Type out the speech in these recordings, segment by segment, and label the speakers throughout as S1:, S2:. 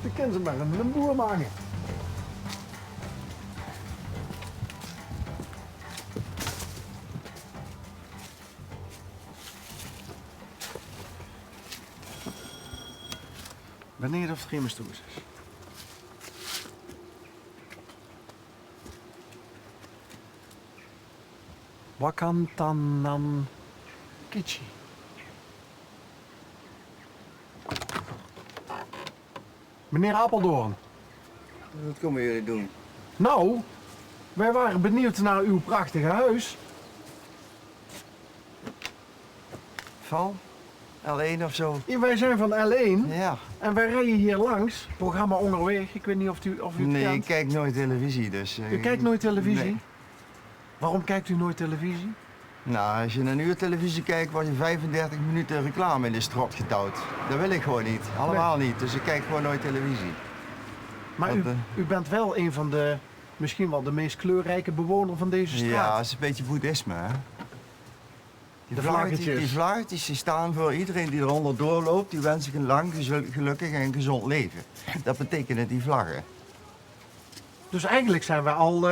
S1: Dan kunnen ze maar een boer maken. Benieuwd of het geen stoers is. Wakantanan Kichi. Meneer Apeldoorn.
S2: Wat komen jullie doen?
S1: Nou, wij waren benieuwd naar uw prachtige huis.
S2: Van? L1 of zo?
S1: Ja, wij zijn van L1
S2: Ja.
S1: en wij rijden hier langs. Programma Onderweg. Ik weet niet of u het
S2: Nee, ik
S1: kent.
S2: kijk nooit televisie, dus...
S1: U kijkt nooit televisie?
S2: Nee.
S1: Waarom kijkt u nooit televisie?
S2: Nou, als je naar een uur televisie kijkt, word je 35 minuten reclame in de strot getouwd. Dat wil ik gewoon niet. Allemaal niet. Dus ik kijk gewoon nooit televisie.
S1: Maar
S2: Want,
S1: u bent wel een van de, misschien wel de meest kleurrijke bewoner van deze straat.
S2: Ja, het is een beetje boeddhisme, hè?
S1: De vlaggetjes.
S2: Die vlaggetjes die staan voor iedereen die eronder doorloopt. Die wens ik een lang, gelukkig en gezond leven. Dat betekenen die vlaggen.
S1: Dus eigenlijk zijn we al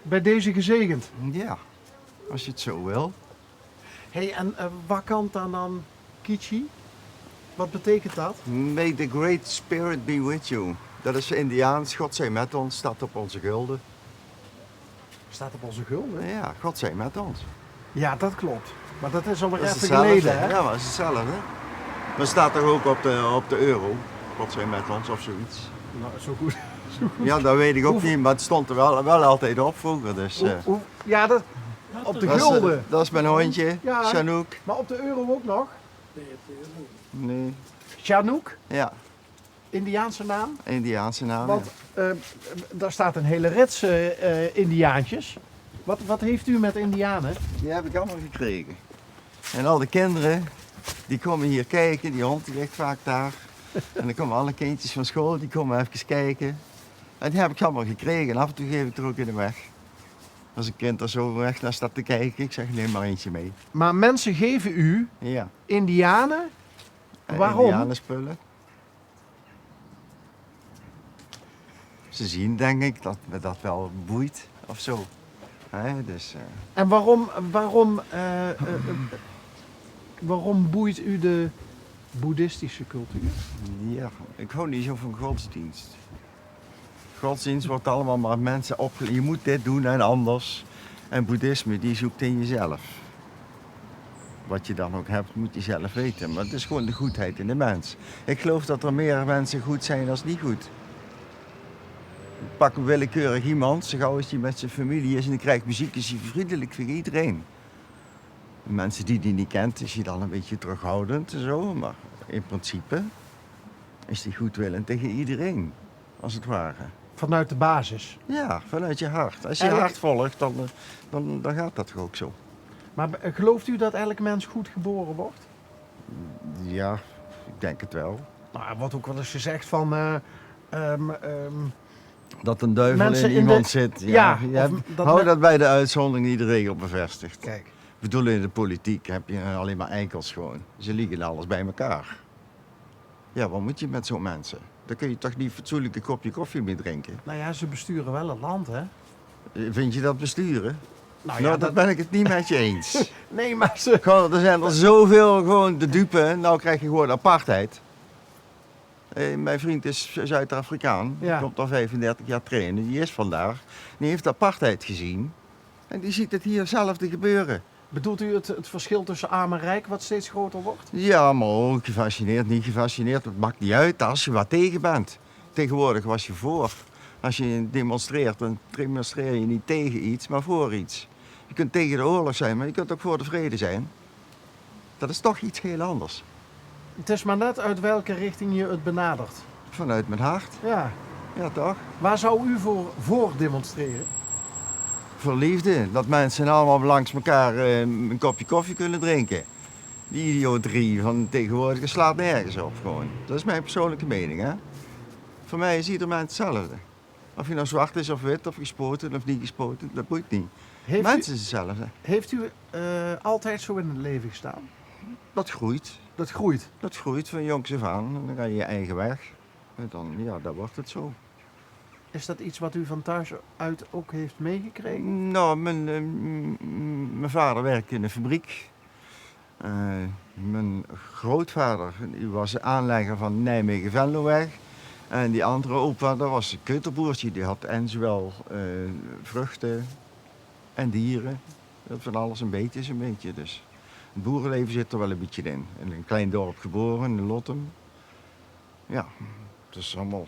S1: bij deze gezegend.
S2: Ja, als je het zo wil.
S1: Hé, en Wakantanan Kichi? Wat betekent dat?
S2: May the great spirit be with you. Dat is Indiaans. God zij met ons, staat op onze gulden.
S1: Staat op onze gulden.
S2: Ja, God zij met ons.
S1: Ja, dat klopt. Maar dat is alweer
S2: Dat is
S1: even
S2: hetzelfde.
S1: geleden, hè?
S2: Ja, maar het is hetzelfde. Maar staat toch ook op de euro. God zij met ons of zoiets.
S1: Nou, zo goed.
S2: Ja, dat weet ik ook
S1: Hoeveel-
S2: niet, maar het stond er wel altijd op vroeger. Dus,
S1: Ja, dat, op de
S2: dat is,
S1: gulden.
S2: dat is mijn hondje,
S1: Ja.
S2: Chanouk.
S1: Maar op de euro ook nog.
S2: Nee,
S1: Chanouk,
S2: ja,
S1: Indiaanse naam.
S2: Indiaanse naam.
S1: Want daar staat een hele rits Indiaantjes. Wat heeft u met Indianen?
S2: Die heb ik allemaal gekregen. En al de kinderen, die komen hier kijken, die hond die ligt vaak daar. En dan komen alle kindjes van school, die komen even kijken. En die heb ik allemaal gekregen en af en toe geef ik er ook in de weg. Als een kind er zo weg naar staat te kijken, ik zeg neem maar eentje mee.
S1: Maar mensen geven u
S2: Ja.
S1: Indianen.
S2: En
S1: Waarom?
S2: Indianenspullen. Ze zien denk ik dat me dat wel boeit of zo. Dus,
S1: En waarom boeit u de boeddhistische cultuur?
S2: ja, ik hou niet zo van godsdienst. Godsdienst wordt allemaal maar mensen opgeleid. Je moet dit doen en anders. En boeddhisme, die zoekt in jezelf. Wat je dan ook hebt, moet je zelf weten. Maar het is gewoon de goedheid in de mens. Ik geloof dat er meer mensen goed zijn dan niet goed. Pak een willekeurig iemand, zo gauw als hij met zijn familie is en hij krijgt muziek, is hij vriendelijk voor iedereen. Mensen die hij niet kent, is hij dan een beetje terughoudend en zo. Maar in principe is hij goedwillend tegen iedereen, als het ware.
S1: Vanuit de basis.
S2: Ja, vanuit je hart. Als je
S1: Eigenlijk-
S2: hart volgt, dan gaat dat toch ook zo.
S1: Maar gelooft u dat elk mens goed geboren wordt?
S2: Ja, ik denk het wel.
S1: Nou, er wordt ook wel eens gezegd van...
S2: Dat een duivel
S1: Mensen
S2: in
S1: in
S2: iemand
S1: de-
S2: zit.
S1: Ja,
S2: je
S1: of
S2: hebt-
S1: dat
S2: hou
S1: men-
S2: dat bij de uitzondering die de regel bevestigt.
S1: Kijk.
S2: Ik bedoel, in de politiek heb je alleen maar eikels gewoon. Ze liegen alles bij elkaar. Ja, wat moet je met zo'n mensen? Dan kun je toch niet fatsoenlijk een kopje koffie mee drinken.
S1: Nou ja, ze besturen wel het land, hè?
S2: Vind je dat besturen?
S1: Nou
S2: Nou, dat ben ik het niet met je eens.
S1: Nee, maar ze...
S2: Gewoon, er zijn er zoveel gewoon de dupe. Nou krijg je gewoon apartheid. Mijn vriend is Zuid-Afrikaan.
S1: Ja.
S2: Die komt al 35 jaar trainen. Die is vandaar. Die heeft apartheid gezien. En die ziet het hier hetzelfde gebeuren.
S1: Bedoelt u het verschil tussen arm en rijk wat steeds groter wordt?
S2: Ja, maar ook gefascineerd, niet gefascineerd. Het maakt niet uit als je wat tegen bent. Tegenwoordig was je voor. Als je demonstreert, dan demonstreer je niet tegen iets, maar voor iets. Je kunt tegen de oorlog zijn, maar je kunt ook voor de vrede zijn. Dat is toch iets heel anders.
S1: Het is maar net uit welke richting je het benadert.
S2: Vanuit mijn hart.
S1: Ja.
S2: Ja, toch?
S1: Waar zou u voor demonstreren?
S2: Voor liefde. Dat mensen allemaal langs elkaar een kopje koffie kunnen drinken. Die idioterie van tegenwoordig slaat nergens op gewoon. Dat is mijn persoonlijke mening, hè. Voor mij is ieder mens hetzelfde. Of je nou zwart is of wit, of gespoten of niet gespoten, dat boeit niet. Mensen is hetzelfde.
S1: Heeft u altijd zo in het leven gestaan?
S2: Dat groeit.
S1: Dat groeit.
S2: Dat groeit van jongs af aan. En dan ga je je eigen weg. En dan, ja, dan wordt het zo.
S1: Is dat iets wat u van thuis uit ook heeft meegekregen?
S2: Nou, mijn vader werkte in een fabriek. Mijn grootvader die was aanlegger van Nijmegen-Venloweg. En die andere opa, dat was een keuterboertje. Die had en zowel vruchten en dieren. Van alles een beetje is een beetje. Dus het boerenleven zit er wel een beetje in. In een klein dorp geboren, in Lottem. Ja, het is allemaal...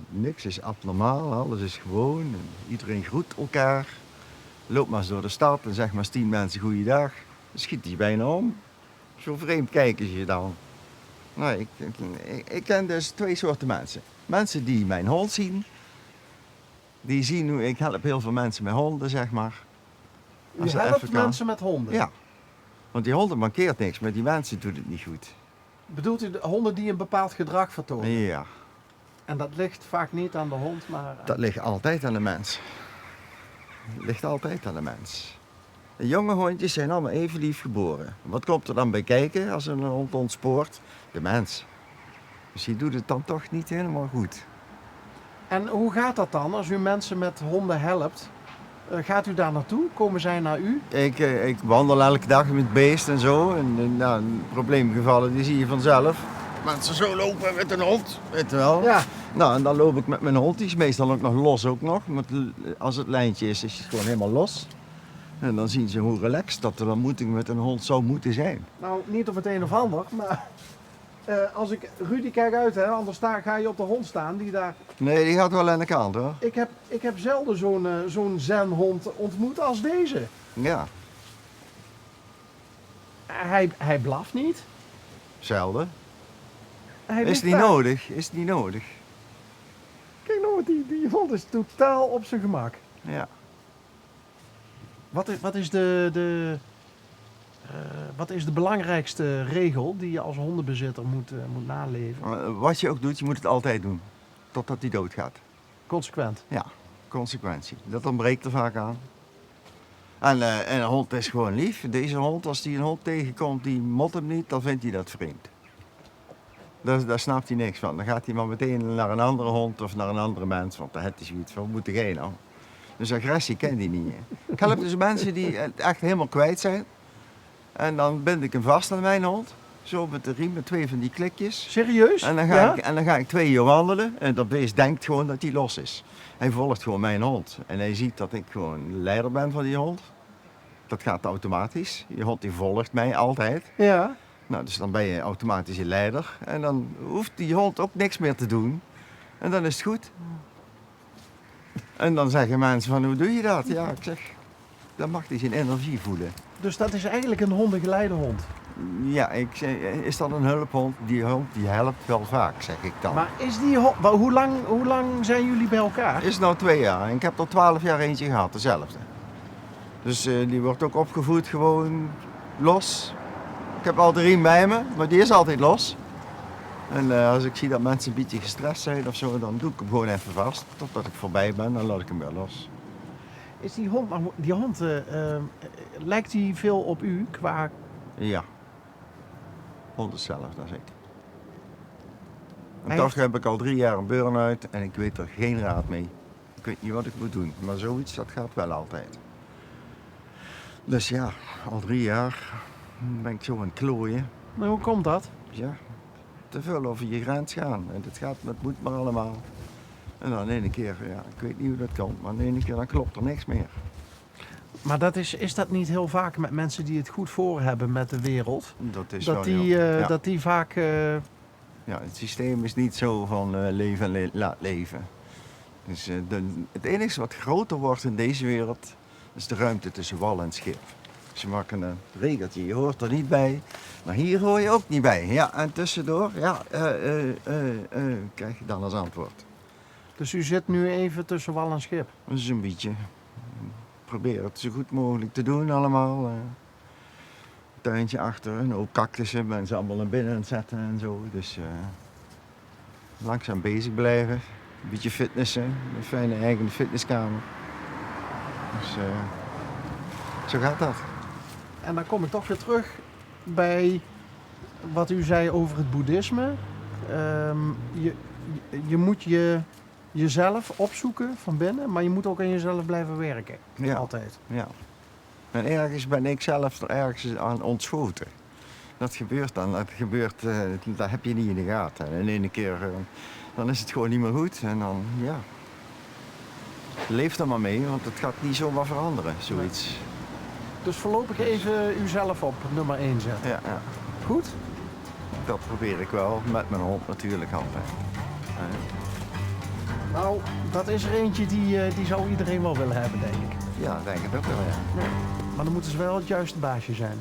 S2: Niks is abnormaal, alles is gewoon. En iedereen groet elkaar. Loop maar eens door de stad en zeg maar eens 10 mensen goeiedag. Dan schiet hij bijna om. Zo vreemd kijken ze je dan. Nou, ik ken dus 2 soorten mensen. Mensen die mijn hond zien. Die zien hoe ik help heel veel mensen met honden, zeg maar.
S1: U
S2: Als het
S1: helpt
S2: even kan.
S1: mensen met honden?
S2: Ja. Want die honden mankeert niks, maar die mensen doen het niet goed.
S1: Bedoelt u de honden die een bepaald gedrag vertonen?
S2: Ja,
S1: En dat ligt vaak niet aan de hond, maar...
S2: dat ligt altijd aan de mens. Dat ligt altijd aan de mens. De jonge hondjes zijn allemaal even lief geboren. Wat komt er dan bij kijken als een hond ontspoort? De mens. Dus die doet het dan toch niet helemaal goed.
S1: En hoe gaat dat dan als u mensen met honden helpt? Gaat u daar naartoe? Komen zij naar u?
S2: Ik wandel elke dag met beest en zo. En nou, probleemgevallen die zie je vanzelf. Mensen zo lopen met een hond, weet je wel.
S1: Ja.
S2: Nou, en dan loop ik met mijn hond. Die is meestal ook nog los ook nog. Als het lijntje is het gewoon helemaal los. En dan zien ze hoe relaxed dat de ontmoeting met een hond zou moeten zijn.
S1: Nou, niet op het een of ander, maar... als ik... Rudy, kijk uit, hè, anders ga je op de hond staan die daar...
S2: Nee, die gaat wel aan de kant hoor.
S1: Ik heb zelden zo'n zenhond ontmoet als deze.
S2: Ja,
S1: Hij blaft niet.
S2: zelden.
S1: Hij
S2: Is
S1: ligt
S2: niet
S1: daar.
S2: nodig, is niet nodig.
S1: Kijk nou, die hond is totaal op zijn gemak.
S2: Ja.
S1: Wat is wat is de belangrijkste regel die je als hondenbezitter moet naleven?
S2: Wat je ook doet, je moet het altijd doen. Totdat hij doodgaat.
S1: Consequent.
S2: Ja, consequentie. Dat ontbreekt er vaak aan. En een hond is gewoon lief. Deze hond, als hij een hond tegenkomt die mot hem niet, dan vindt hij dat vreemd. Daar snapt hij niks van. Dan gaat hij maar meteen naar een andere hond of naar een andere mens. Want daar heeft hij zoiets van, moet jij nou? Dus agressie kent hij niet. Ik help dus mensen die het echt helemaal kwijt zijn. En dan bind ik hem vast aan mijn hond. Zo met de riem, met 2 van die klikjes.
S1: Serieus?
S2: En dan ga ik 2 uur wandelen en dat beest denkt gewoon dat hij los is. Hij volgt gewoon mijn hond. En hij ziet dat ik gewoon leider ben van die hond. Dat gaat automatisch. Die hond die volgt mij altijd.
S1: Ja.
S2: Nou, dus dan ben je automatisch je leider. En dan hoeft die hond ook niks meer te doen. En dan is het goed. En dan zeggen mensen van, hoe doe je dat? Ja, ik zeg, dan mag hij zijn energie voelen.
S1: Dus dat is eigenlijk een hondengeleide hond.
S2: Ja, ik zeg, is dat een hulphond? Die hond die helpt wel vaak, zeg ik dan.
S1: Maar is die hond... Hoe lang zijn jullie bij elkaar?
S2: Is nou 2 jaar en ik heb er 12 jaar eentje gehad, dezelfde. Dus die wordt ook opgevoed gewoon los. Ik heb al de riem bij me, maar die is altijd los. En als ik zie dat mensen een beetje gestrest zijn of zo, dan doe ik hem gewoon even vast. Totdat ik voorbij ben, dan laat ik hem weer los.
S1: Is die hond... Maar die hond... lijkt die veel op u qua...
S2: Ja. Hond is zelf, dat is ik. En
S1: Hij
S2: toch heb ik al 3 jaar een burn-out en ik weet er geen raad mee. Ik weet niet wat ik moet doen, maar zoiets dat gaat wel altijd. Dus ja, al 3 jaar ben ik zo aan het klooien.
S1: Maar hoe komt dat?
S2: Ja, te veel over je grens gaan. En dat moet maar allemaal. En dan de ene keer, ja, ik weet niet hoe dat komt, maar de ene keer dan klopt er niks meer.
S1: Maar is dat niet heel vaak met mensen die het goed voor hebben met de wereld?
S2: Dat is
S1: Dat
S2: wel
S1: die,
S2: heel- ja.
S1: dat die vaak...
S2: Ja, het systeem is niet zo van leven en laat leven. Dus het enige wat groter wordt in deze wereld, is de ruimte tussen wal en schip. Ze maken een regeltje, je hoort er niet bij, maar hier hoor je ook niet bij. Ja, en tussendoor, ja, krijg je dan als antwoord.
S1: Dus u zit nu even tussen wal en schip.
S2: Dat is een beetje, probeer het zo goed mogelijk te doen allemaal. Tuintje achter, een hoop cactussen, mensen allemaal naar binnen aan het zetten en zo. Dus langzaam bezig blijven, een beetje fitnessen, een fijne eigen fitnesskamer. Dus zo gaat dat.
S1: En dan kom ik toch weer terug bij wat u zei over het boeddhisme. je moet jezelf opzoeken van binnen, maar je moet ook aan jezelf blijven werken.
S2: Ja.
S1: Altijd.
S2: Ja. En ergens ben ik zelf er ergens aan ontschoten. Dat gebeurt dan. Dat heb je niet in de gaten. En in ene keer dan is het gewoon niet meer goed. En dan, ja. Leef er maar mee, want het gaat niet zomaar veranderen, zoiets.
S1: Dus voorlopig even uzelf op nummer 1 zetten.
S2: Ja, ja.
S1: Goed?
S2: Dat probeer ik wel. Met mijn hond natuurlijk altijd.
S1: Nou, dat is er eentje die zou iedereen wel willen hebben, denk ik.
S2: Ja, denk ik ook wel, ja.
S1: Maar dan moeten ze wel het juiste baasje zijn.